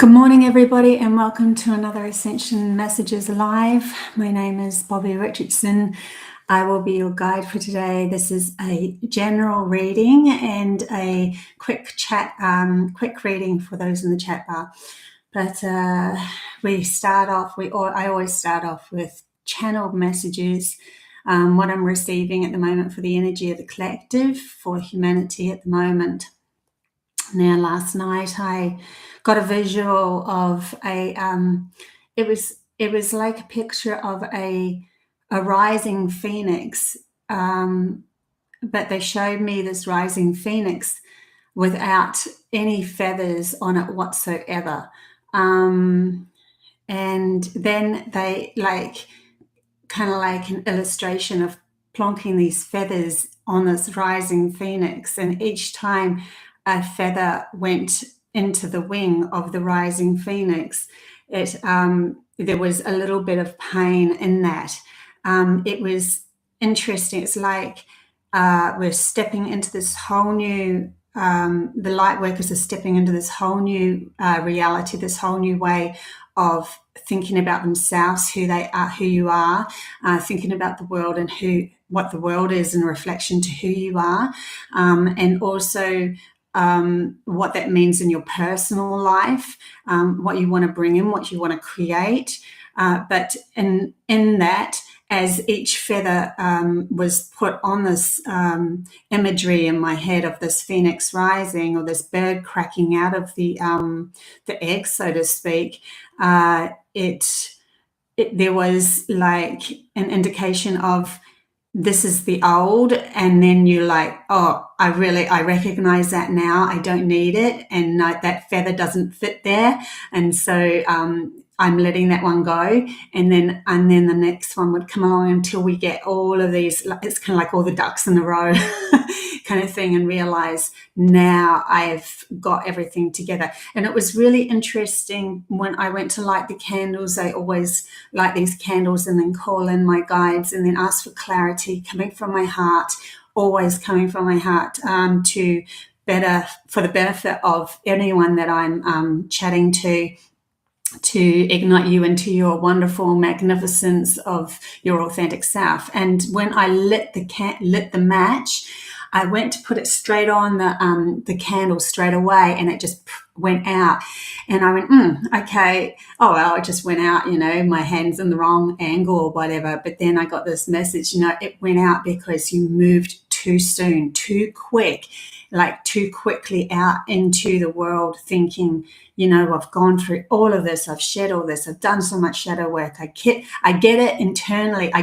Good morning, everybody, and welcome to another Ascension Messages Live. My name is Bobbie Richardson. I will be your guide for today. This is a general reading and a quick chat, quick reading for those in the chat bar. But I always start off with channeled messages, what I'm receiving at the moment for the energy of the collective, for humanity at the moment. Now, last night I got a visual of it was like a picture of a rising phoenix, but they showed me this rising phoenix without any feathers on it whatsoever. And then they kind of like an illustration of plonking these feathers on this rising phoenix, and each time a feather went into the wing of the rising phoenix, there was a little bit of pain in that. It was interesting. It's like we're stepping into this whole new, the light workers are stepping into this whole new reality, this whole new way of thinking about themselves, who they are, who you are, thinking about the world and what the world is in reflection to who you are, and also what that means in your personal life, what you want to bring in, what you want to create. But in that, as each feather was put on this imagery in my head of this phoenix rising, or this bird cracking out of the egg, so to speak, there was like an indication of, this is the old, and then you're like, oh, I recognize that now. I don't need it, and that feather doesn't fit there, and so I'm letting that one go. And then the next one would come along until we get all of these. It's kind of like all the ducks in a row, kind of thing, and realize now I've got everything together. And it was really interesting when I went to light the candles. I always light these candles and then call in my guides and then ask for clarity coming from my heart, always coming from my heart, for the benefit of anyone that I'm chatting to ignite you into your wonderful magnificence of your authentic self. And when I lit the match, I went to put it straight on the candle straight away, and it just went out. And I went, okay, oh well, it just went out, my hand's in the wrong angle or whatever. But then I got this message, it went out because you moved too soon, too quick, like too quickly out into the world, thinking, I've gone through all of this, I've shed all this, I've done so much shadow work, I get it internally, I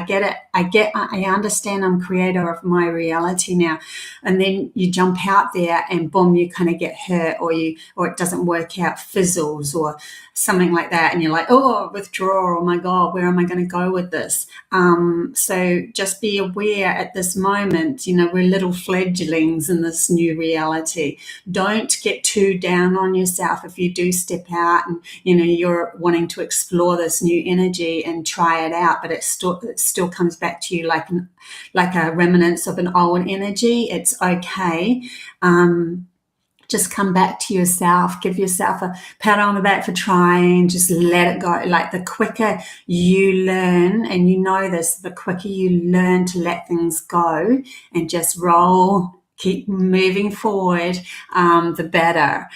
understand I'm creator of my reality now. And then you jump out there and boom, you kind of get hurt, or it doesn't work out, fizzles or something like that, and you're like, oh, withdraw, oh my God, where am I going to go with this? So just be aware at this moment, we're little fledglings in this new reality. Don't get too down on yourself if you do step out and you're wanting to explore this new energy and try it out, but it still comes back to you like a remnants of an old energy. It's okay. Just come back to yourself, give yourself a pat on the back for trying, just let it go. Like, the quicker you learn, and this, the quicker you learn to let things go and just roll, keep moving forward, the better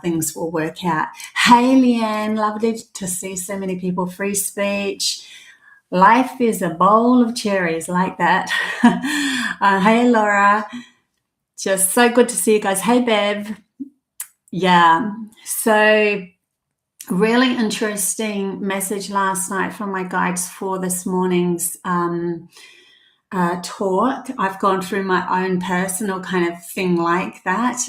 things will work out. Hey, Leanne, lovely to see so many people. Free speech. Life is a bowl of cherries, like that. Hey, Laura. Just so good to see you guys. Hey, Bev. Yeah. So really interesting message last night from my guides for this morning's talk. I've gone through my own personal kind of thing like that,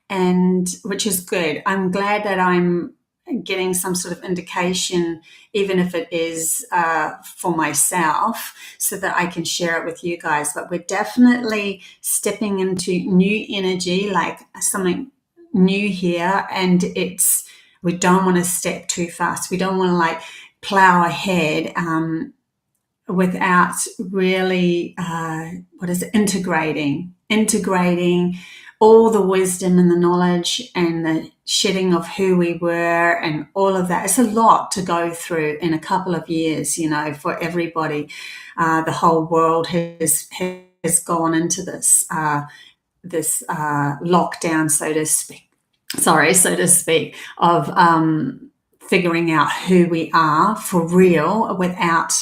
and which is good. I'm glad that I'm getting some sort of indication, even if it is for myself, so that I can share it with you guys. But we're definitely stepping into new energy, like something new here, and we don't want to step too fast. We don't want to plow ahead integrating all the wisdom and the knowledge and the shedding of who we were and all of that. It's a lot to go through in a couple of years, for everybody. The whole world has gone into this lockdown, so to speak, of figuring out who we are for real without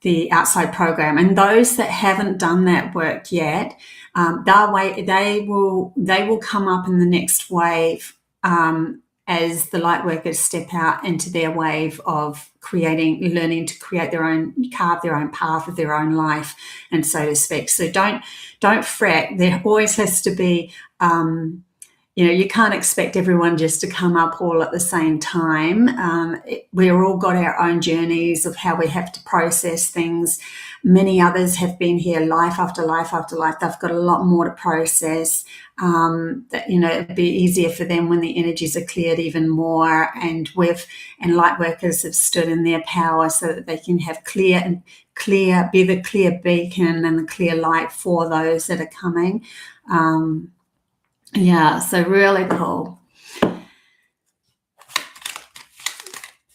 the outside program. And those that haven't done that work yet, they will come up in the next wave as the light workers step out into their wave of learning to create carve their own path of their own life, and so to speak. So don't fret. There always has to be, you can't expect everyone just to come up all at the same time. We've all got our own journeys of how we have to process things. Many others have been here life after life after life. They've got a lot more to process. It'd be easier for them when the energies are cleared even more. And light workers have stood in their power so that they can have be the clear beacon and the clear light for those that are coming. So really cool.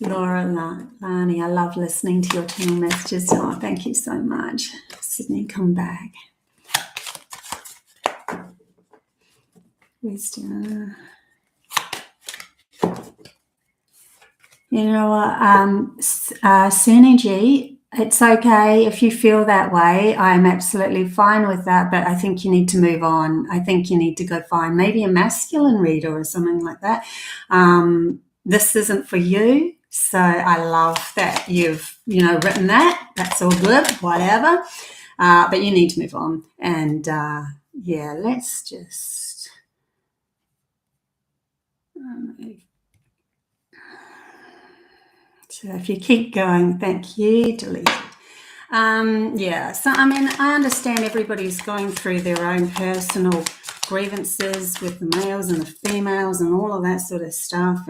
Laura Lani, I love listening to your team messages. Oh, thank you so much. Sydney, come back. Wisdom. You know what, Synergy, it's okay if you feel that way. I'm absolutely fine with that, but I think you need to move on. I think you need to go find maybe a masculine reader or something like that. This isn't for you. So I love that you've, written that. That's all good, whatever. But you need to move on. And let's just so if you keep going, thank you, delete it. So I understand everybody's going through their own personal grievances with the males and the females and all of that sort of stuff,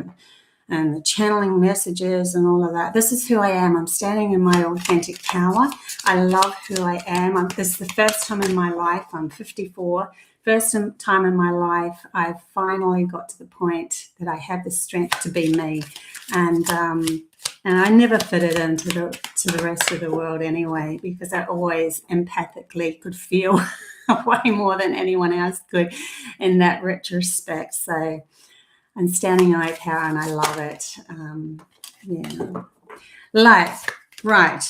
and the channeling messages and all of that. This is who I am. I'm standing in my authentic power. I love who I am. This is the first time in my life. I'm 54. First time in my life, I've finally got to the point that I have the strength to be me. And I never fitted into the rest of the world anyway, because I always empathically could feel way more than anyone else could in that retrospect. So I'm standing in my power and I love it. Right.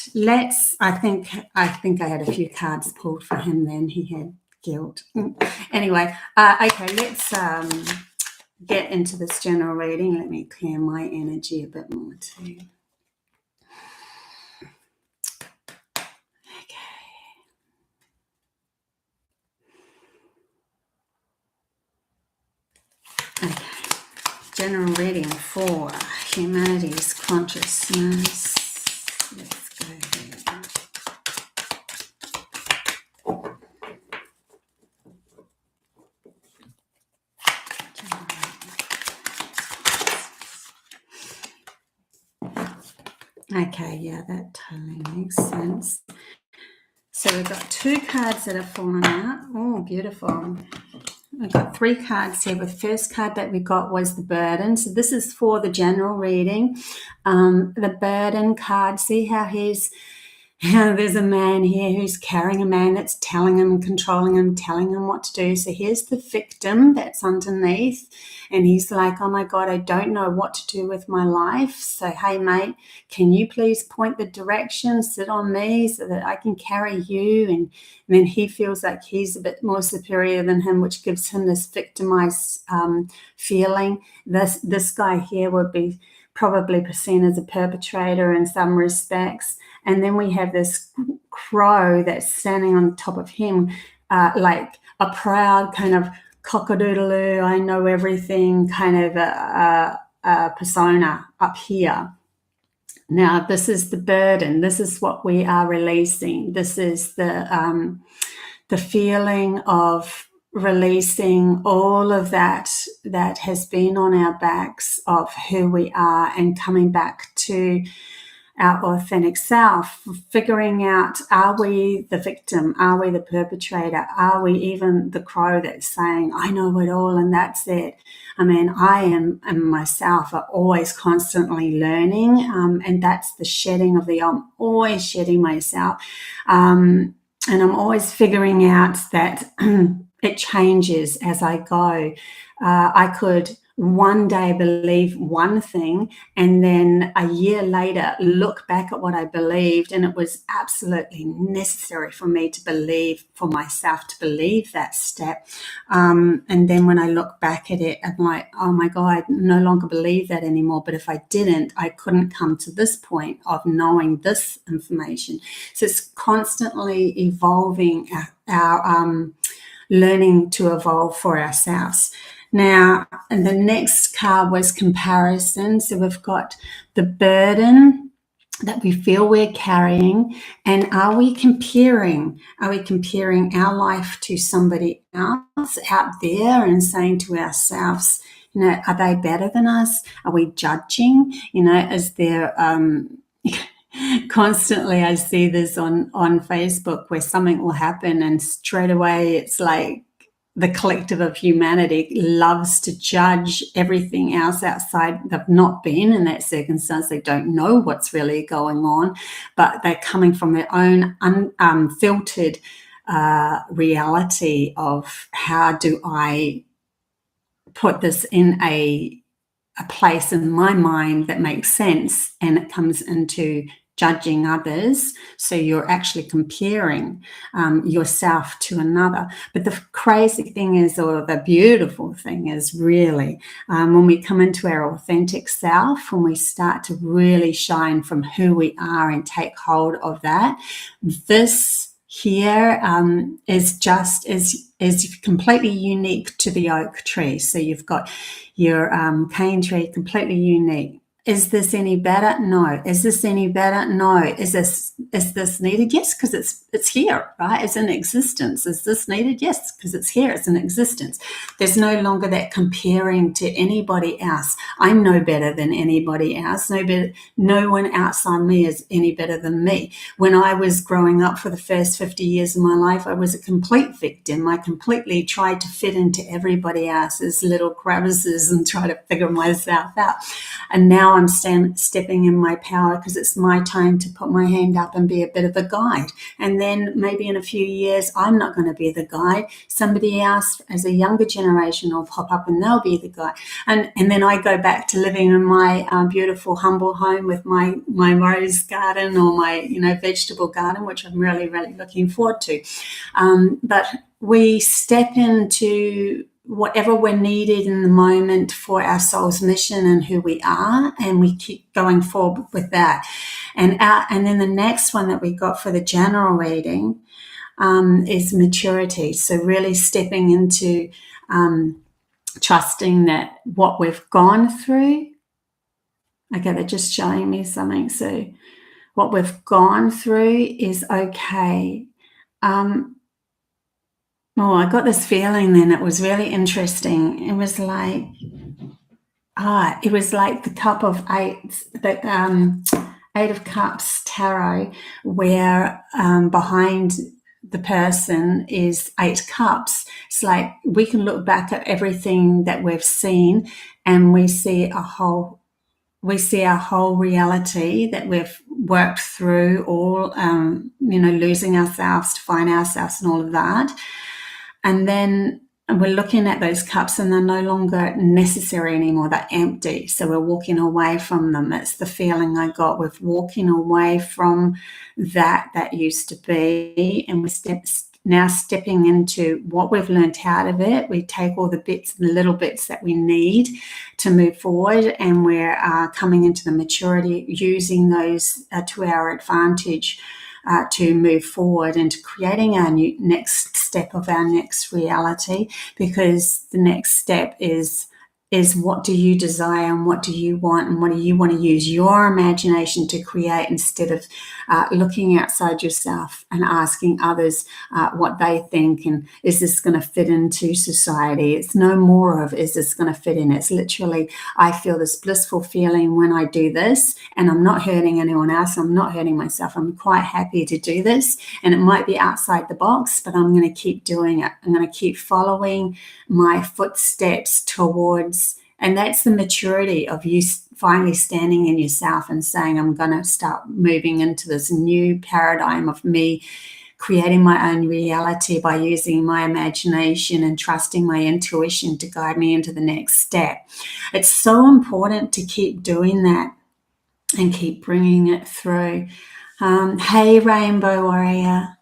I think I had a few cards pulled for him then. He had guilt. Anyway, okay, let's get into this general reading. Let me clear my energy a bit more too. Okay. General reading for humanity's consciousness. Let's go there. Okay, yeah, that totally makes sense. So we've got 2 cards that have fallen out. Oh, beautiful. We've got 3 cards here. The first card that we got was the burden. So this is for the general reading. The burden card, see how there's a man here who's carrying a man that's telling him, controlling him, telling him what to do. So here's the victim that's underneath. And he's like, oh my God, I don't know what to do with my life. So, hey, mate, can you please point the direction, sit on me so that I can carry you? And then he feels like he's a bit more superior than him, which gives him this victimized feeling. This guy here would be probably seen as a perpetrator in some respects. And then we have this crow that's standing on top of him, like a proud kind of cock-a-doodle-oo, I know everything kind of a persona up here. Now, this is the burden. This is what we are releasing. This is the feeling of releasing all of that has been on our backs of who we are and coming back to our authentic self, figuring out, are we the victim? Are we the perpetrator? Are we even the crow that's saying, I know it all and that's it? I mean, I am and myself are always constantly learning, and that's the shedding of the, I'm always shedding myself. And I'm always figuring out that it changes as I go. I could one day believe one thing and then a year later look back at what I believed, and it was absolutely necessary for me to believe, for myself to believe that step. And then when I look back at it, I'm like, oh my God, I no longer believe that anymore. But if I didn't, I couldn't come to this point of knowing this information. So it's constantly evolving, our learning to evolve for ourselves. Now, and the next card was comparison. So we've got the burden that we feel we're carrying, and are we comparing? Are we comparing our life to somebody else out there and saying to ourselves, you know, are they better than us? Are we judging? You know, is there constantly I see this on Facebook where something will happen and straight away it's like the collective of humanity loves to judge everything else outside. They've not been in that circumstance. They don't know what's really going on, but they're coming from their own unfiltered reality of how do I put this in a place in my mind that makes sense, and it comes into judging others. So you're actually comparing yourself to another. But the crazy thing is, or the beautiful thing is really when we come into our authentic self, when we start to really shine from who we are and take hold of that, this here is just is completely unique to the oak tree. So you've got your cane tree, completely unique. Is this any better? No. Is this any better? No. Is this needed? Yes, because it's here, right? It's in existence. Is this needed? Yes, because it's here. It's in existence. There's no longer that comparing to anybody else. I'm no better than anybody else. No one outside me is any better than me. When I was growing up for the first 50 years of my life, I was a complete victim. I completely tried to fit into everybody else's little crevices and try to figure myself out. And now I'm stepping in my power because it's my time to put my hand up and be a bit of a guide. And then maybe in a few years, I'm not going to be the guide. Somebody else as a younger generation will pop up and they'll be the guide. And then I go back to living in my beautiful, humble home with my rose garden or my, vegetable garden, which I'm really, really looking forward to. But we step into whatever we're needed in the moment for our soul's mission and who we are, and we keep going forward with that. And then the next one that we got for the general reading is maturity. So really stepping into trusting that what we've gone through, okay, they're just showing me something. So what we've gone through is okay. I got this feeling then. It was really interesting. It was like, the cup of eight, the Eight of Cups tarot, where behind the person is 8 cups. It's like we can look back at everything that we've seen and we see our whole reality that we've worked through, all, losing ourselves to find ourselves and all of that. And then we're looking at those cups and they're no longer necessary anymore. They're empty. So we're walking away from them. That's the feeling I got with walking away from that used to be. And we're now stepping into what we've learned out of it. We take all the bits, the little bits that we need to move forward, and we're coming into the maturity, using those to our advantage to move forward into creating our next step of our next reality, because the next step is is what do you desire and what do you want and what do you want to use your imagination to create, instead of looking outside yourself and asking others what they think and is this going to fit into society. It's no more of is this going to fit in. It's literally, I feel this blissful feeling when I do this, and I'm not hurting anyone else, I'm not hurting myself, I'm quite happy to do this, and it might be outside the box, but I'm going to keep doing it. I'm going to keep following my footsteps towards. And that's the maturity of you finally standing in yourself and saying, I'm going to start moving into this new paradigm of me creating my own reality by using my imagination and trusting my intuition to guide me into the next step. It's so important to keep doing that and keep bringing it through. Hey, Rainbow Warrior.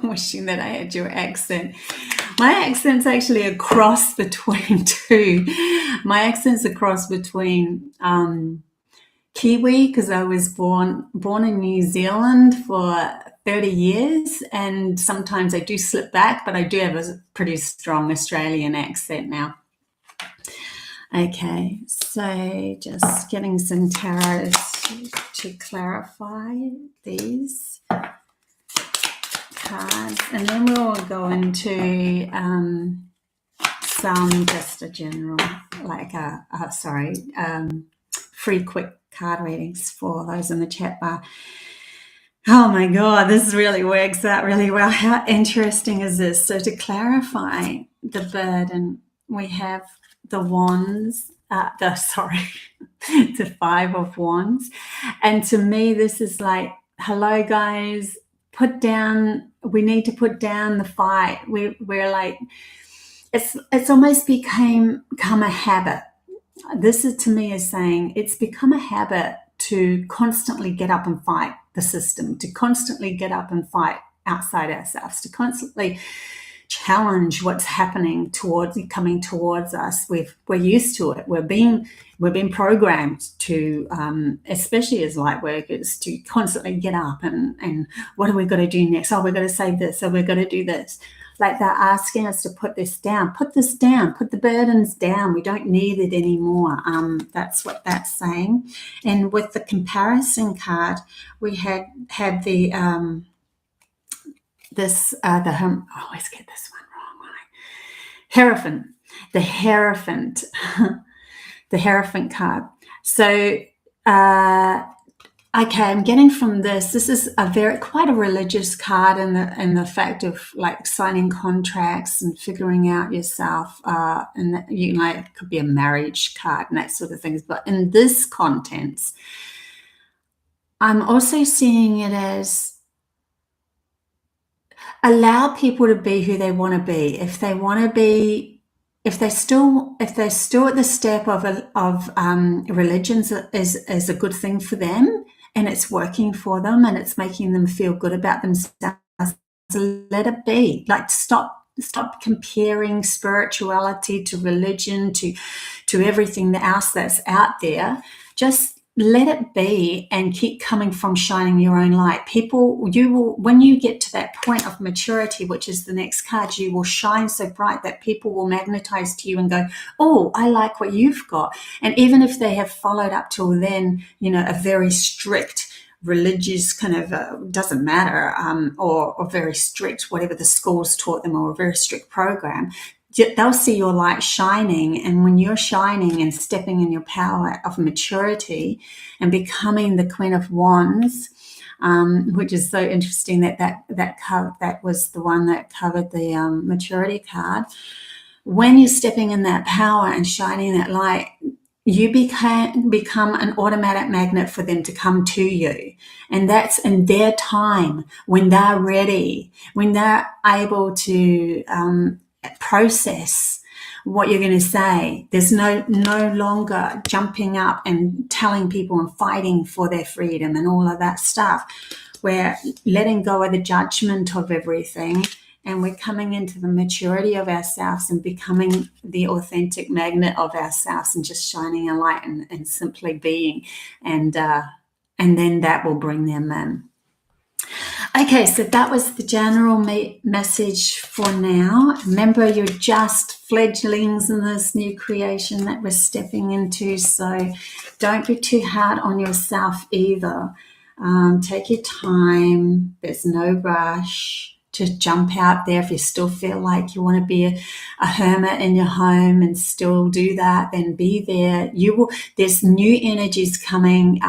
Wishing that I had your accent. My accent's actually a cross between two. My accent's a cross between Kiwi, because I was born in New Zealand for 30 years, and sometimes I do slip back, but I do have a pretty strong Australian accent now. Okay, so just getting some tarot to clarify these cards, and then we'll go into some just a general, like free quick card readings for those in the chat bar. Oh my God, this really works out really well. How interesting is this? So to clarify the burden, we have the wands, the 5 of wands, and to me this is like, hello guys, we need to put down the fight. We're like, it's almost become a habit. This is, to me, is saying it's become a habit to constantly get up and fight the system, to constantly get up and fight outside ourselves, to constantly challenge what's happening coming towards us. We're used to it. We're being programmed to, especially as light workers, to constantly get up and what are we got to do next? Oh, we've got to say this. Oh, we've got to do this. Like they're asking us to put this down, put the burdens down. We don't need it anymore. That's what that's saying. And with the comparison card, we had the I always get this one wrong. Hierophant, the Hierophant, the Hierophant card. So, okay, I'm getting from this is quite a religious card, and the fact of like signing contracts and figuring out yourself, and that, it could be a marriage card and that sort of things. But in this context, I'm also seeing it as allow people to be who they want to be. If they want to be, if they're still at the step of religions is a good thing for them, and it's working for them, and it's making them feel good about themselves, let it be. Like stop comparing spirituality to religion to everything else that's out there. Just let it be and keep coming from shining your own light. When you get to that point of maturity, which is the next card, you will shine so bright that people will magnetize to you and go, oh, I like what you've got. And even if they have followed up till then, a very strict religious kind of, doesn't matter, or very strict, whatever the schools taught them, or a very strict program, they'll see your light shining. And when you're shining and stepping in your power of maturity and becoming the Queen of Wands, which is so interesting that was the one that covered the maturity card. When you're stepping in that power and shining that light, you become an automatic magnet for them to come to you. And that's in their time, when they're ready, when they're able to process what you're going to say. There's no longer jumping up and telling people and fighting for their freedom and all of that stuff. We're letting go of the judgment of everything, and we're coming into the maturity of ourselves and becoming the authentic magnet of ourselves and just shining a light and simply being, and then that will bring them in. Okay, so that was the general message for now. Remember, you're just fledglings in this new creation that we're stepping into, so don't be too hard on yourself either. Take your time. There's no rush to jump out there. If you still feel like you want to be a hermit in your home and still do that, then be there. There's new energies coming.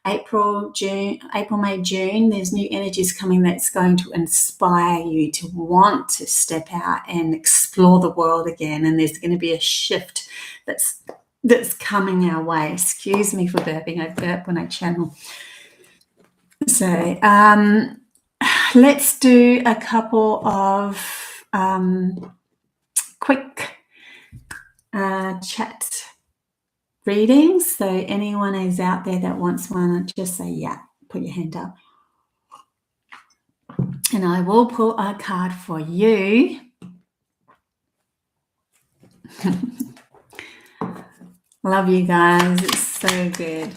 April, May, June, there's new energies coming that's going to inspire you to want to step out and explore the world again. And there's going to be a shift that's coming our way. Excuse me for burping. I burp when I channel. So let's do a couple of quick chat readings. So anyone who's out there that wants one, just say yeah, put your hand up. And I will pull a card for you. Love you guys. It's so good.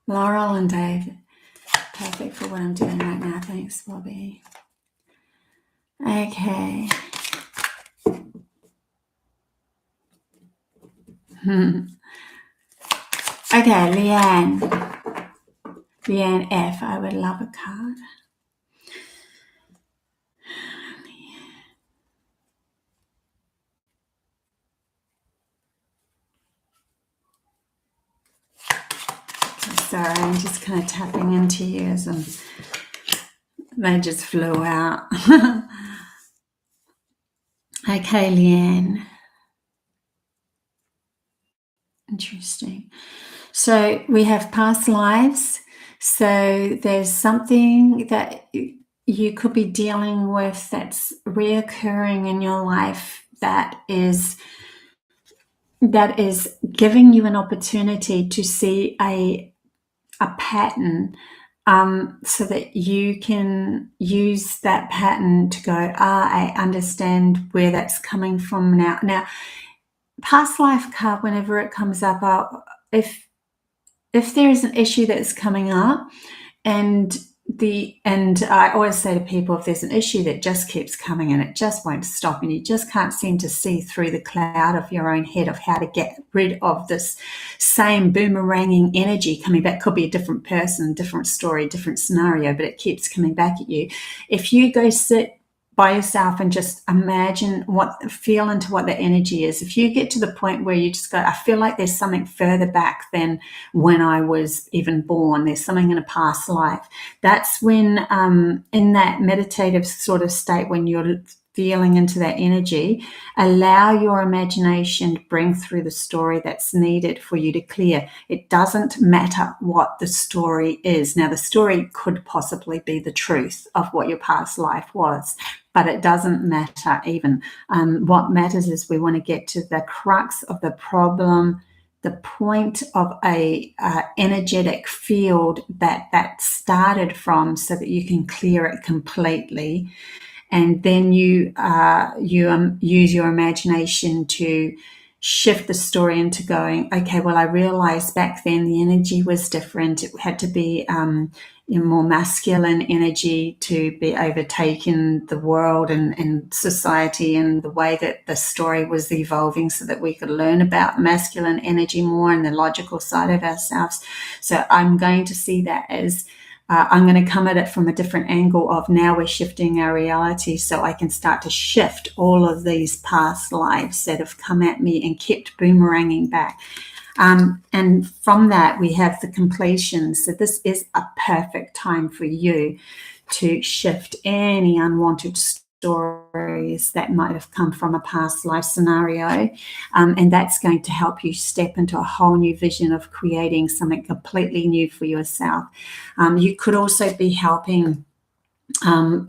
Laurel and Dave. Perfect for what I'm doing right now. Thanks, Bobby. Okay. Okay, Leanne F. I would love a card. Sorry, I'm just kind of tapping into you as they just flew out. Okay, Leanne. Interesting. So we have past lives. So there's something that you could be dealing with that's reoccurring in your life that is giving you an opportunity to see a pattern, so that you can use that pattern to go, I understand where that's coming from now. Now, past life card, whenever it comes up, if there is an issue that's coming up, and I always say to people, if there's an issue that just keeps coming and it just won't stop, and you just can't seem to see through the cloud of your own head of how to get rid of this same boomeranging energy coming back, could be a different person, different story, different scenario, but it keeps coming back at you. If you go sit by yourself and just feel into what the energy is. If you get to the point where you just go, I feel like there's something further back than when I was even born, there's something in a past life. That's when, in that meditative sort of state, when you're feeling into that energy, allow your imagination to bring through the story that's needed for you to clear. It doesn't matter what the story is. Now, the story could possibly be the truth of what your past life was, but it doesn't matter even. What matters is we want to get to the crux of the problem, the point of a energetic field that started from, so that you can clear it completely. And then you use your imagination to shift the story into going, okay, well, I realized back then the energy was different. It had to be more masculine energy to be overtaking the world and society, and the way that the story was evolving, so that we could learn about masculine energy more and the logical side of ourselves. So I'm going to see that as I'm going to come at it from a different angle of, now we're shifting our reality, so I can start to shift all of these past lives that have come at me and kept boomeranging back. And from that, we have the completion. So this is a perfect time for you to shift any unwanted stories that might have come from a past life scenario. And that's going to help you step into a whole new vision of creating something completely new for yourself. You could also be helping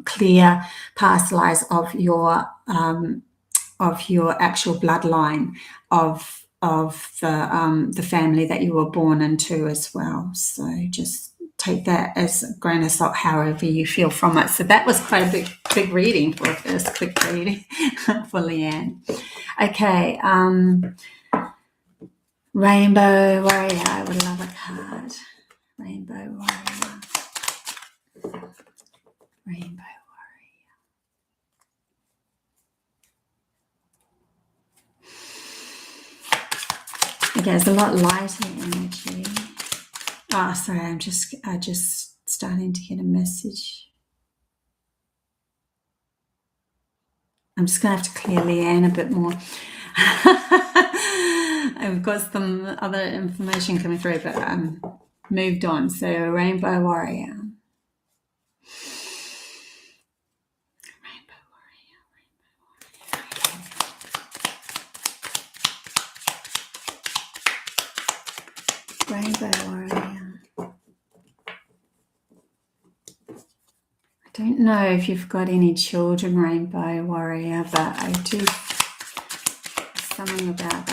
clear past lives of your actual bloodline, of the family that you were born into as well. So just take that as a grain of salt, however you feel from it. So that was quite a big reading for a first quick reading for Leanne. Okay, Rainbow Warrior. I would love a card. Rainbow Warrior. Okay, it's a lot lighter energy. Oh, sorry, I'm just starting to get a message. I'm just going to have to clear Leanne a bit more. I've got some other information coming through, but moved on. So, Rainbow Warrior. Rainbow Warrior. I don't know if you've got any children, Rainbow Warrior, but I do something about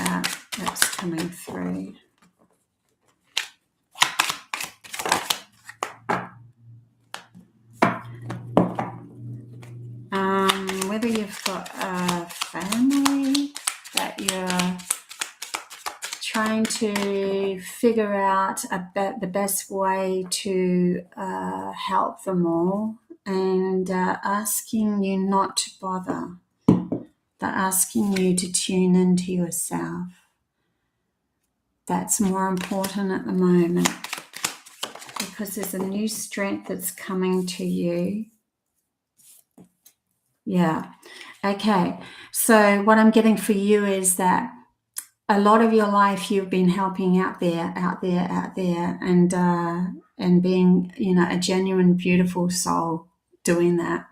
that's coming through. Whether you've got a family that you're trying to figure out about the best way to help them all, and asking you not to bother. They're asking you to tune into yourself. That's more important at the moment, because there's a new strength that's coming to you. Yeah. Okay. So what I'm getting for you is that a lot of your life you've been helping out there, and being, a genuine, beautiful soul doing that.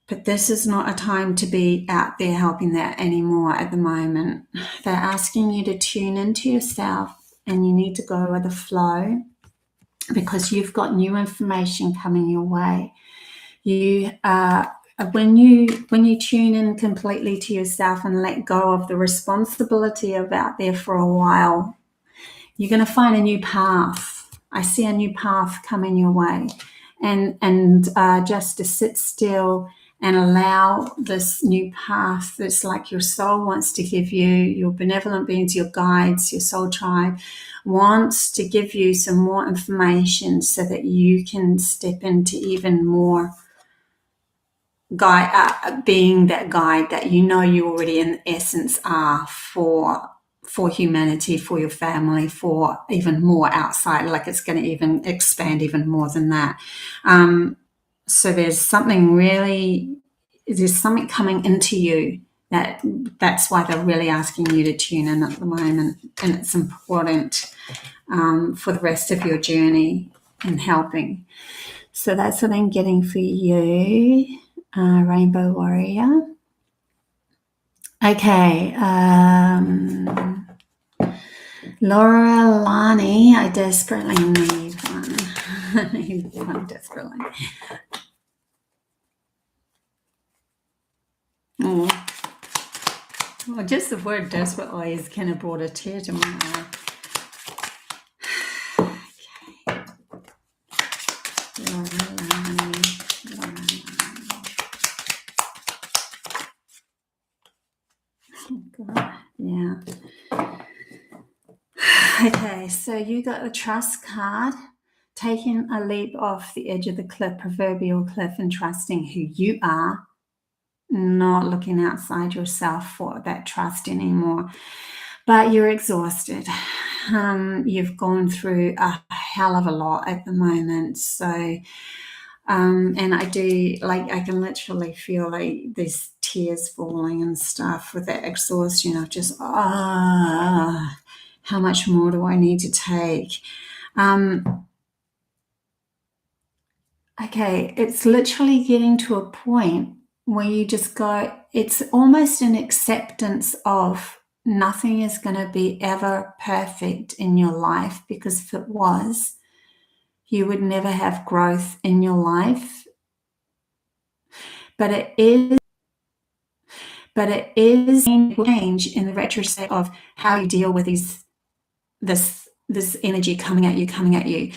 But this is not a time to be out there helping that anymore at the moment. They're asking you to tune into yourself, and you need to go with the flow, because you've got new information coming your way. When you tune in completely to yourself and let go of the responsibility of out there for a while, you're going to find a new path. I see a new path coming your way, and just to sit still and allow this new path that's like your soul wants to give you, your benevolent beings, your guides, your soul tribe wants to give you some more information so that you can step into even more being that guide that you already in essence are for humanity, for your family, for even more outside, like it's going to even expand even more than that. So there's something coming into you that's why they're really asking you to tune in at the moment, and it's important for the rest of your journey in helping. So that's what I'm getting for you, Rainbow Warrior. Okay, Laura Lani, I desperately need one. I need one desperately. Oh. Well, just the word desperately has kind of brought a tear to my eye. Okay. Laura Lani. Oh, God. Yeah. Okay, so you got the trust card, taking a leap off the edge of the cliff, proverbial cliff, and trusting who you are, not looking outside yourself for that trust anymore. But you're exhausted. You've gone through a hell of a lot at the moment. So, and I can literally feel like there's tears falling and stuff with that exhaustion of just, how much more do I need to take? Okay, it's literally getting to a point where you just go, it's almost an acceptance of nothing is going to be ever perfect in your life, because if it was, you would never have growth in your life. But it is change in the retrospect of how you deal with this energy coming at you.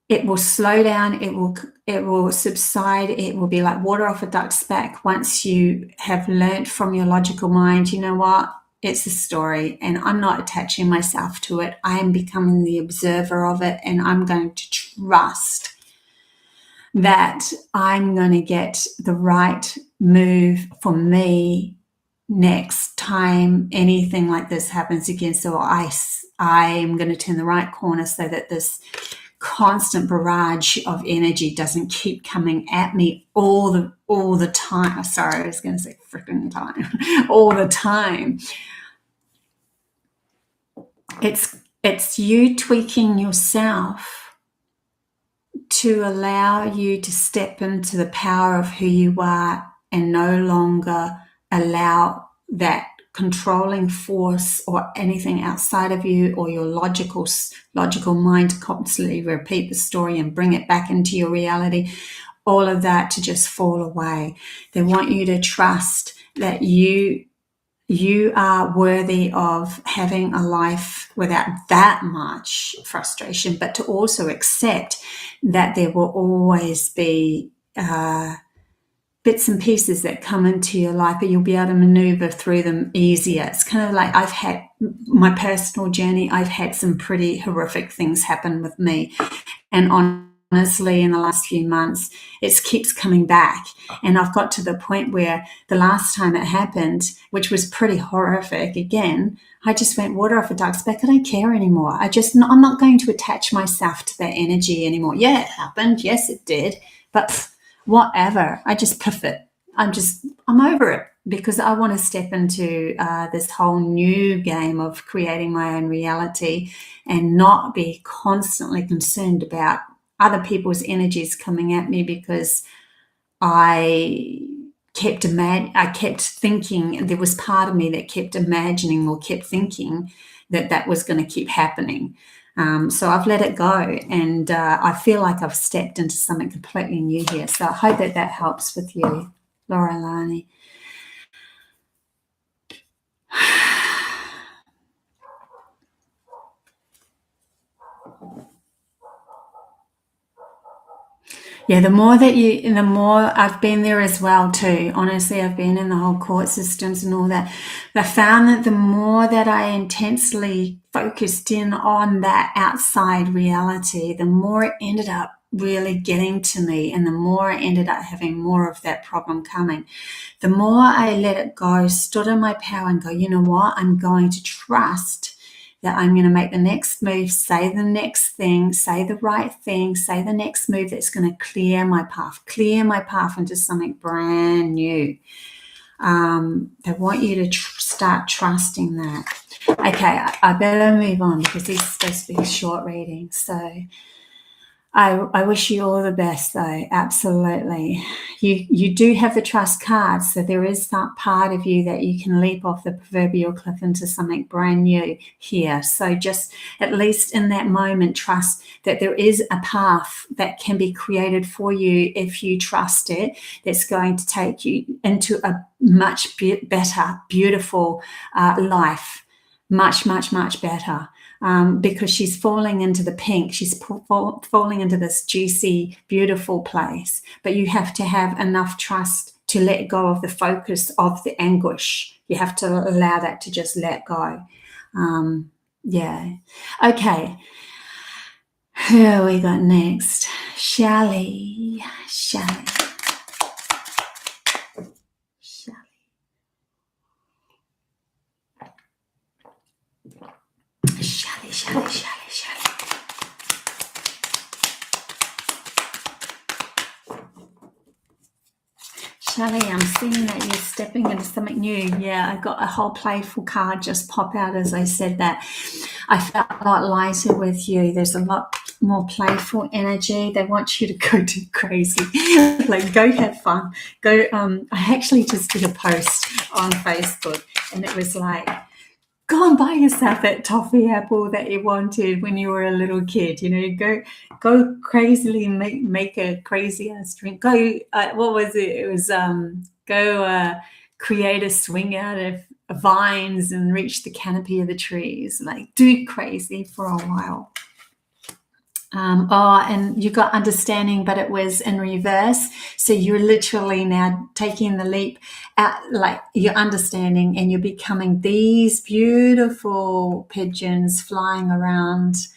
It will slow down, it will subside, it will be like water off a duck's back once you have learnt from your logical mind, you know what, it's a story and I'm not attaching myself to it. I am becoming the observer of it, and I'm going to trust that I'm going to get the right move for me next time anything like this happens again. So I'm going to turn the right corner so that this constant barrage of energy doesn't keep coming at me all the time. Sorry, I was going to say freaking time. All the time. It's you tweaking yourself to allow you to step into the power of who you are and no longer allow that controlling force or anything outside of you or your logical mind to constantly repeat the story and bring it back into your reality, all of that to just fall away. They want you to trust that you are worthy of having a life without that much frustration, but to also accept that there will always be bits and pieces that come into your life, but you'll be able to maneuver through them easier. It's kind of like I've had my personal journey. I've had some pretty horrific things happen with me. And honestly, in the last few months, it keeps coming back. And I've got to the point where the last time it happened, which was pretty horrific again, I just went water off a duck's back. I don't care anymore. I'm not going to attach myself to that energy anymore. Yeah, it happened. Yes, it did. But whatever. I just puff it. I'm over it because I want to step into this whole new game of creating my own reality and not be constantly concerned about other people's energies coming at me because I kept thinking, there was part of me that kept imagining or kept thinking that was going to keep happening. So I've let it go, and I feel like I've stepped into something completely new here. So I hope that helps with you, Laura Lani. Yeah, the more I've been there as well too. Honestly, I've been in the whole court systems and all that. I found that the more that I intensely focused in on that outside reality, the more it ended up really getting to me, and the more I ended up having more of that problem coming. The more I let it go, stood in my power and go, you know what? I'm going to trust that I'm going to make the next move, say the next thing, say the right thing, say the next move that's going to clear my path into something brand new. They want you to start trusting that. Okay, I better move on because this is supposed to be a short reading. So I wish you all the best, though. Absolutely. You do have the trust card, so there is that part of you that you can leap off the proverbial cliff into something brand new here. So just at least in that moment, trust that there is a path that can be created for you if you trust it, that's going to take you into a much better, beautiful life. Much, much, much better. Because she's falling into the pink. She's falling into this juicy, beautiful place. But you have to have enough trust to let go of the focus of the anguish. You have to allow that to just let go. Yeah. Okay. Who have we got next? Shelley. Shelley, I'm seeing that you're stepping into something new. Yeah, I got a whole playful card just pop out as I said that. I felt a lot lighter with you. There's a lot more playful energy. They want you to go too crazy. Like, go have fun. Go. I actually just did a post on Facebook, and it was like, go and buy yourself that toffee apple that you wanted when you were a little kid. You know, go crazily make a crazy ass drink. Go. What was it? It was go create a swing out of vines and reach the canopy of the trees. Like, do crazy for a while. And you got understanding, but it was in reverse. So you're literally now taking the leap out, like you're understanding, and you're becoming these beautiful pigeons flying around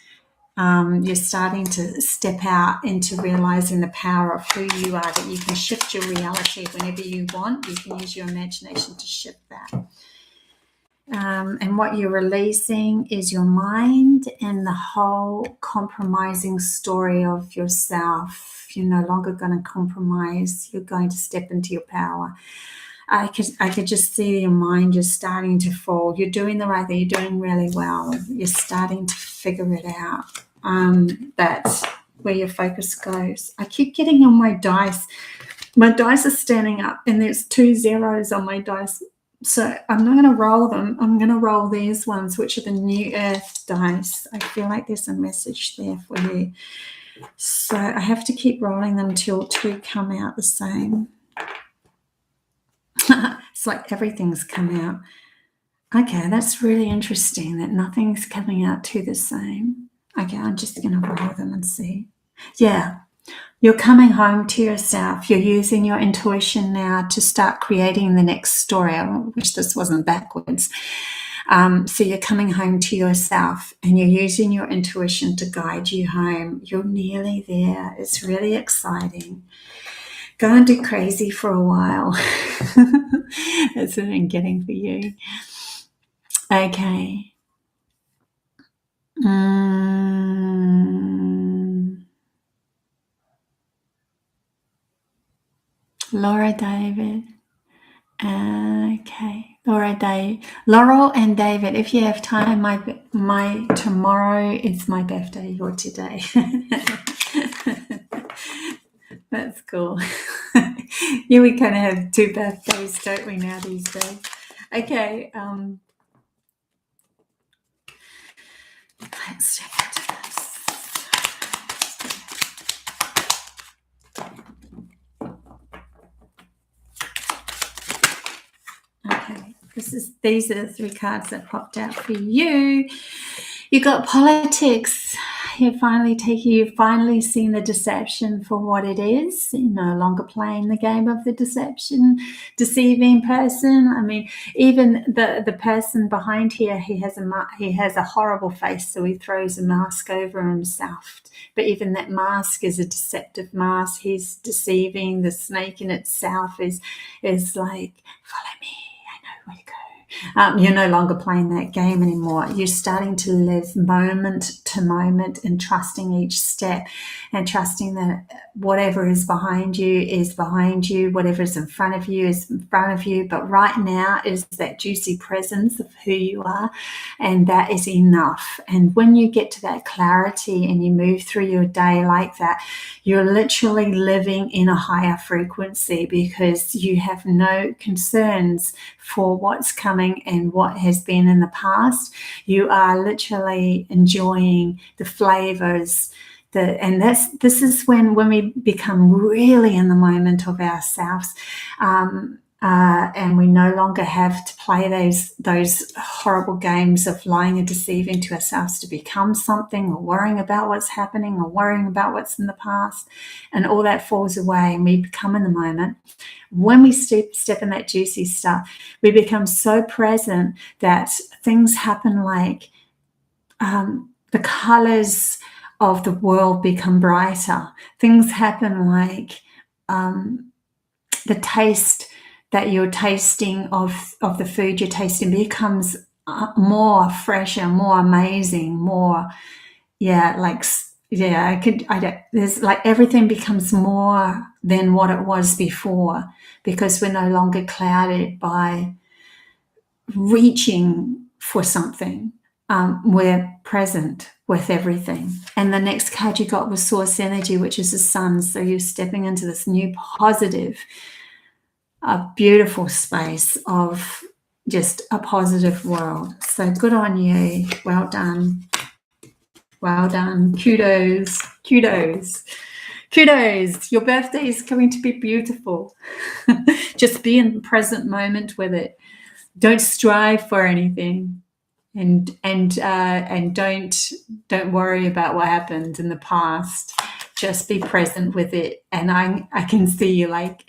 You're starting to step out into realizing the power of who you are, that you can shift your reality whenever you want. You can use your imagination to shift that. And what you're releasing is your mind and the whole compromising story of yourself. You're no longer going to compromise. You're going to step into your power. I could just see your mind just starting to fall. You're doing the right thing. You're doing really well. You're starting to figure it out. That's where your focus goes. I keep getting on my dice. My dice are standing up, and there's 2 zeros on my dice. So I'm not going to roll them. I'm going to roll these ones, which are the New Earth dice. I feel like there's a message there for you. So I have to keep rolling them till 2 come out the same. It's like everything's come out. Okay, that's really interesting that nothing's coming out to the same. Okay, I'm just going to roll them and see. Yeah, you're coming home to yourself. You're using your intuition now to start creating the next story. I wish this wasn't backwards. So you're coming home to yourself and you're using your intuition to guide you home. You're nearly there. It's really exciting. Go and do crazy for a while. That's what I'm getting for you. Okay. Laura David. Okay. Laurel and David, if you have time, my tomorrow is my birthday, your today. That's cool. Yeah, we kind of have 2 birthdays, don't we, now these days? Okay. Let's step into this. Okay, these are the 3 cards that popped out for you. You got politics. You've finally seen the deception for what it is. You're no longer playing the game of the deceiving person. I mean, even the person behind here, he has a horrible face, so he throws a mask over himself. But even that mask is a deceptive mask. He's deceiving. The snake in itself is like, follow me. I know where to go. You're no longer playing that game anymore. You're starting to live moment to moment and trusting each step and trusting that whatever is behind you is behind you, whatever is in front of you is in front of you. But right now is that juicy presence of who you are, and that is enough. And when you get to that clarity and you move through your day like that, you're literally living in a higher frequency because you have no concerns for what's coming and what has been in the past. You are literally enjoying the flavors. This is when we become really in the moment of ourselves, and we no longer have to play those horrible games of lying and deceiving to ourselves to become something, or worrying about what's happening, or worrying about what's in the past, and all that falls away and we become in the moment. When we step in that juicy stuff, we become so present that things happen like the colors of the world become brighter. Things happen like the taste that you're tasting of the food you're tasting becomes more fresher, more amazing, more, there's like everything becomes more than what it was before, because we're no longer clouded by reaching for something. We're present with everything. And the next card you got was Source Energy, which is the sun. So you're stepping into this new positive, a beautiful space of just a positive world. So good on you. Well done. Well done. Kudos. Your birthday is going to be beautiful. Just be in the present moment with it. Don't strive for anything. And don't worry about what happened in the past. Just be present with it. And I can see you like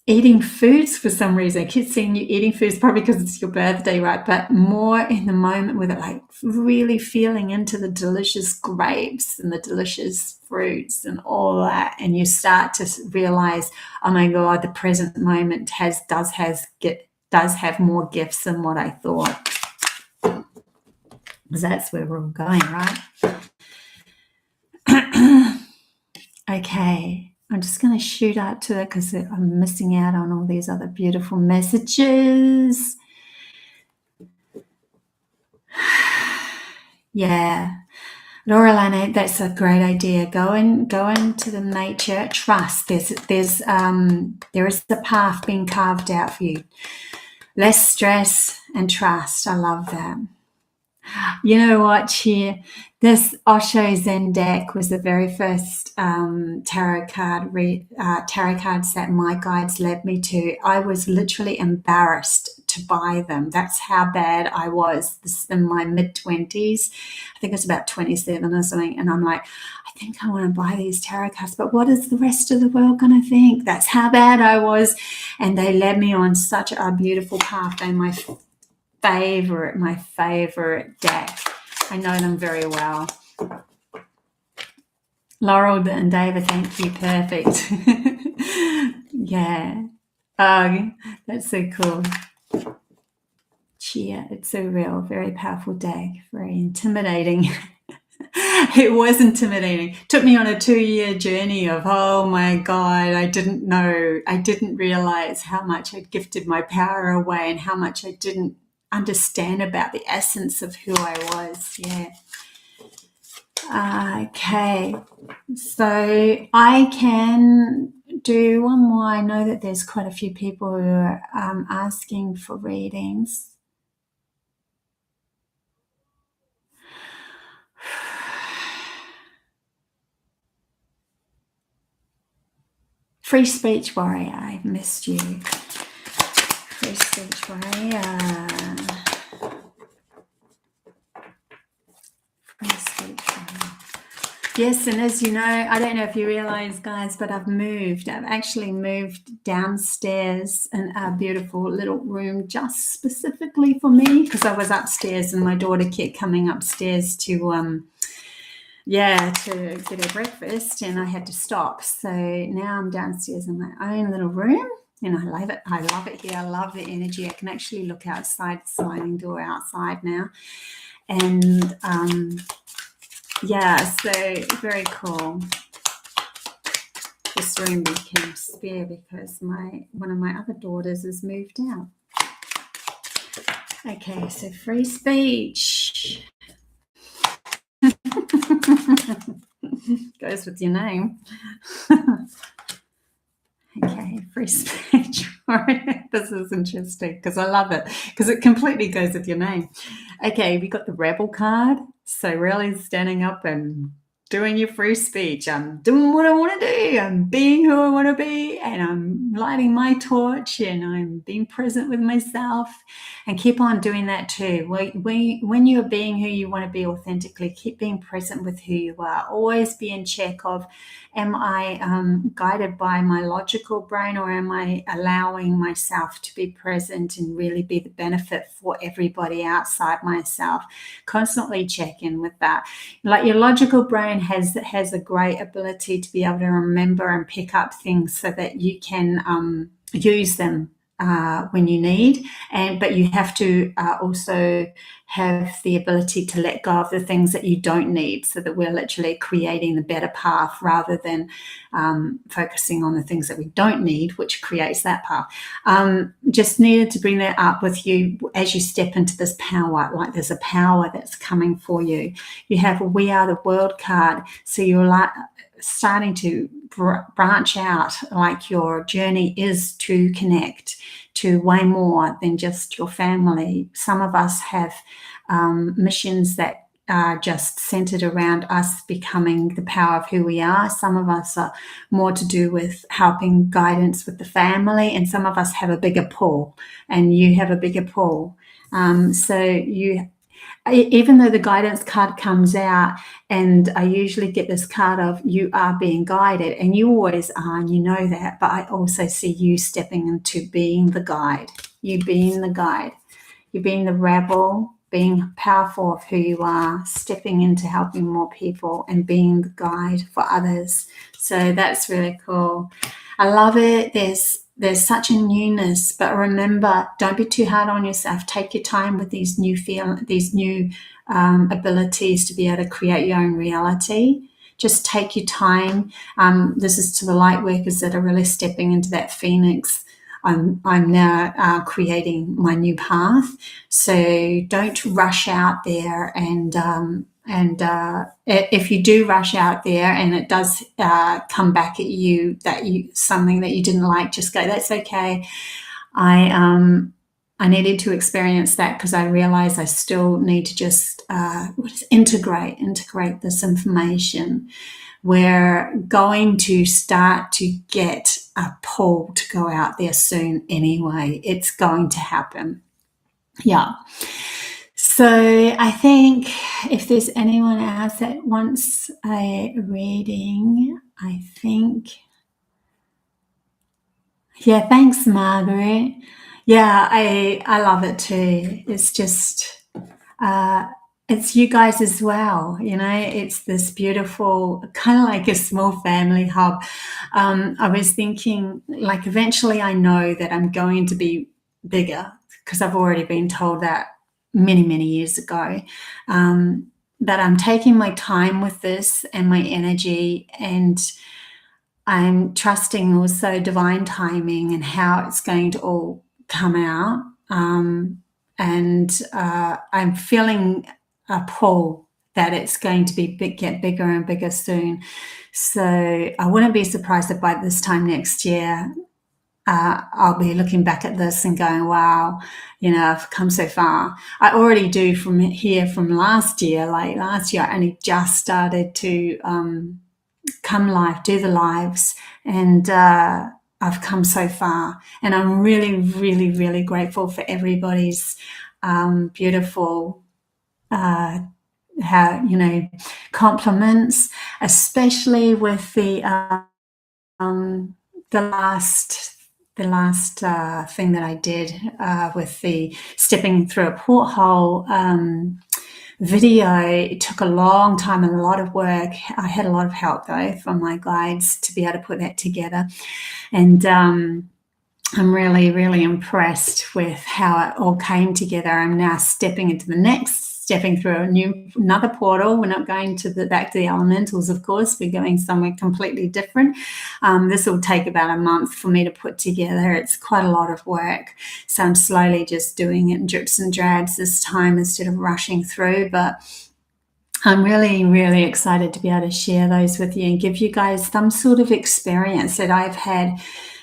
eating foods for some reason. I keep seeing you eating foods, probably because it's your birthday, right? But more in the moment with it, like really feeling into the delicious grapes and the delicious fruits and all that. And you start to realize, oh my God, the present moment does have more gifts than what I thought. Because that's where we're all going, right? Okay. I'm just going to shoot out to it because I'm missing out on all these other beautiful messages. Yeah. Laurelane, that's a great idea. Go into the nature. Trust. There is the path being carved out for you. Less stress and trust. I love that. You know what, here, this Osho Zen deck was the very first tarot cards that my guides led me to. I was literally embarrassed to buy them. That's how bad I was. This is in my mid-20s. I think it's about 27 or something. And I'm like, I think I want to buy these tarot cards, but what is the rest of the world going to think? That's how bad I was. And they led me on such a beautiful path. They're my favorite deck. I know them very well. Laurel and David, thank you. Perfect. Yeah. Oh, that's so cool. Chia, it's so real. Very powerful deck. Very intimidating. It was intimidating. It took me on a 2-year journey of, oh my God, I didn't realize how much I'd gifted my power away and how much I didn't understand about the essence of who I was. Yeah. Okay. So I can do one more. I know that there's quite a few people who are asking for readings. Free speech warrior, I missed you. Free speech warrior. Free speech warrior. Yes, and as you know, I don't know if you realize, guys, but I've actually moved downstairs in a beautiful little room just specifically for me, because I was upstairs and my daughter kept coming upstairs to get her breakfast, and I had to stop. So now I'm downstairs in my own little room, and I love it. I love it here. I love the energy. I can actually look outside, the sliding door outside now. And yeah, so very cool. This room became spare because one of my other daughters has moved out. Okay, so free speech. Goes with your name. Okay, free speech. This is interesting because I love it, because it completely goes with your name. Okay, we got the Rebel card. So really standing up and doing your free speech. I'm doing what I want to do. I'm being who I want to be, and I'm lighting my torch, and I'm being present with myself, and keep on doing that too. When you're being who you want to be authentically, keep being present with who you are. Always be in check of, am I guided by my logical brain, or am I allowing myself to be present and really be the benefit for everybody outside myself? Constantly check in with that. Like, your logical brain has a great ability to be able to remember and pick up things so that you can use them when you need, but you have to also have the ability to let go of the things that you don't need, so that we're literally creating the better path rather than focusing on the things that we don't need, which creates that path. Just needed to bring that up with you as you step into this power. Like, there's a power that's coming for you. You have a We Are the World card, so you're like starting to branch out. Like, your journey is to connect to way more than just your family. Some of us have missions that are just centered around us becoming the power of who we are. Some of us are more to do with helping guidance with the family, and some of us have a bigger pull, and you have a bigger pull. So even though the guidance card comes out, and I usually get this card of you are being guided, and you always are, and you know that, but I also see you stepping into being the guide, you being the guide, you being the rebel, being powerful of who you are, stepping into helping more people and being the guide for others. So that's really cool. I love it. There's such a newness, but remember, don't be too hard on yourself. Take your time with these new abilities to be able to create your own reality. Just take your time. This is to the light workers that are really stepping into that phoenix. I'm now creating my new path. So don't rush out there, and if you do rush out there and it does come back at you something that you didn't like, just go, that's okay. I needed to experience that because I realized I still need to just integrate this information. We're going to start to get a pull to go out there soon anyway. It's going to happen. Yeah. So I think if there's anyone else that wants a reading, I think... Yeah, thanks, Margaret. Yeah, I love it too. It's just... it's you guys as well, it's this beautiful, kind of like a small family hub. I was thinking, like, eventually I know that I'm going to be bigger because I've already been told that many years ago. But I'm taking my time with this and my energy, and I'm trusting also divine timing and how it's going to all come out. And I'm feeling a pull that it's going to get bigger and bigger soon. So I wouldn't be surprised if by this time next year, I'll be looking back at this and going, wow, I've come so far. I already do from last year. Like last year, I only just started to come live, do the lives, and I've come so far. And I'm really grateful for everybody's beautiful compliments, especially with the last thing that I did with the stepping through a porthole video. It took a long time and a lot of work. I had a lot of help though from my guides to be able to put that together, and I'm really impressed with how it all came together. I'm now stepping through another portal. We're not going back to the elementals, of course. We're going somewhere completely different. This will take about a month for me to put together. It's quite a lot of work. So I'm slowly just doing it in drips and drabs this time instead of rushing through. But I'm really excited to be able to share those with you and give you guys some sort of experience that I've had,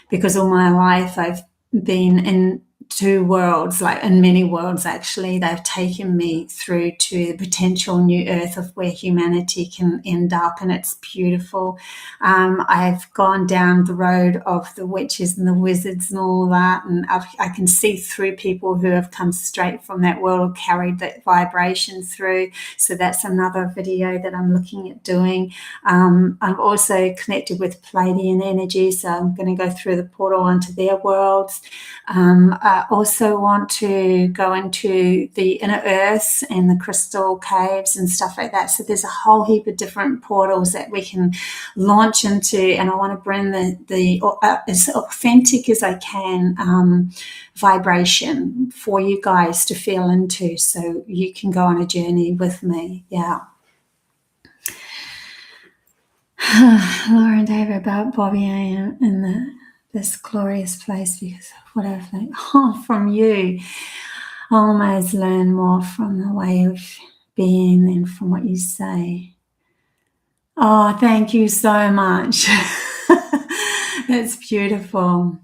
because all my life I've been in two worlds, like in many worlds actually. They've taken me through to the potential new earth of where humanity can end up, and it's beautiful. I've gone down the road of the witches and the wizards and all that, and I can see through people who have come straight from that world or carried that vibration through. So that's another video that I'm looking at doing. I'm also connected with Pleiadian energy, so I'm going to go through the portal onto their worlds. I also want to go into the inner earths and the crystal caves and stuff like that. So there's a whole heap of different portals that we can launch into, and I want to bring the as authentic as I can vibration for you guys to feel into, so you can go on a journey with me. Yeah. Laura and David, about Bobbie, I am in this glorious place because of what I've learned from you. I always learn more from the way of being than from what you say. Oh, thank you so much. That's beautiful.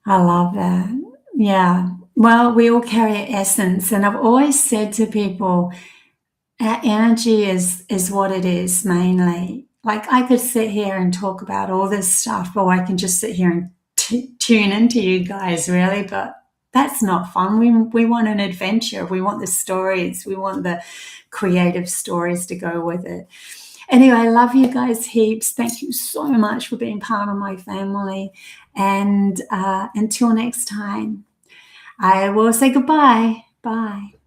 I love that. Yeah. Well, we all carry an essence, and I've always said to people, our energy is what it is mainly. Like, I could sit here and talk about all this stuff, or I can just sit here and tune into you guys, really. But that's not fun. We want an adventure. We want the stories. We want the creative stories to go with it. Anyway, I love you guys heaps. Thank you so much for being part of my family. And until next time, I will say goodbye. Bye.